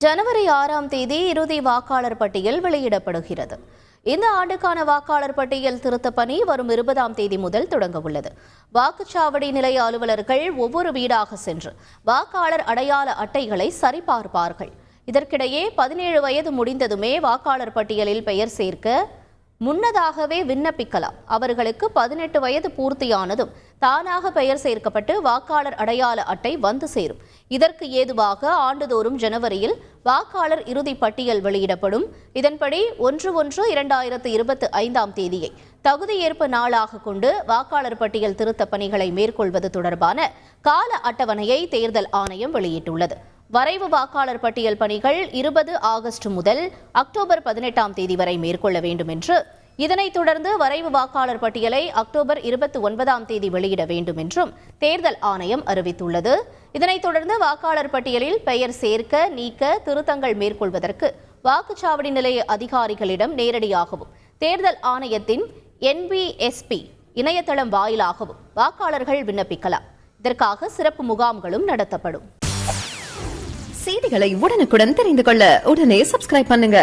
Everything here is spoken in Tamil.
ஜனவரி 6ஆம் தேதி இறுதி வாக்காளர் பட்டியல் வெளியிடப்படுகிறது. இந்த ஆண்டுக்கான வாக்காளர் பட்டியல் திருத்தப் பணி வரும் 20ஆம் தேதி முதல் தொடங்க உள்ளது. வாக்குச்சாவடி நிலைய அலுவலர்கள் ஒவ்வொரு வீடாக சென்று வாக்காளர் அடையாள அட்டைகளை சரிபார்ப்பார்கள். இதற்கிடையே 17 வயது முடிந்ததுமே வாக்காளர் பட்டியலில் பெயர் சேர்க்க முன்னதாகவே விண்ணப்பிக்கலாம். அவர்களுக்கு 18 வயது பூர்த்தியானதும் தானாக பெயர் சேர்க்கப்பட்டு வாக்காளர் அடையாள அட்டை வந்து சேரும். இதற்கு ஏதுவாக ஆண்டுதோறும் ஜனவரியில் வாக்காளர் இறுதி பட்டியல் வெளியிடப்படும். இதன்படி 1/1/2025ஆம் தேதியை தகுதியேற்பு நாளாக கொண்டு வாக்காளர் பட்டியல் திருத்தப் பணிகளை மேற்கொள்வது தொடர்பான கால அட்டவணையை தேர்தல் ஆணையம் வெளியிட்டுள்ளது. வரைவு வாக்காளர் பட்டியல் பணிகள் 20 ஆகஸ்ட் முதல் அக்டோபர் 18ஆம் தேதி வரை மேற்கொள்ள வேண்டும் என்று, இதனைத் தொடர்ந்து வரைவு வாக்காளர் பட்டியலை அக்டோபர் 29ஆம் தேதி வெளியிட வேண்டும் என்றும் தேர்தல் ஆணையம் அறிவித்துள்ளது. இதனைத் தொடர்ந்து வாக்காளர் பட்டியலில் பெயர் சேர்க்க, நீக்க, திருத்தங்கள் மேற்கொள்வதற்கு வாக்குச்சாவடி நிலைய அதிகாரிகளிடம் நேரடியாகவும் தேர்தல் ஆணையத்தின் NBSP இணையதளம் வாயிலாகவும் வாக்காளர்கள் விண்ணப்பிக்கலாம். இதற்காக சிறப்பு முகாம்களும் நடத்தப்படும். செய்திகளை உடனுக்குடன் தெரிந்து கொள்ள உடனே சப்ஸ்கிரைப் பண்ணுங்க.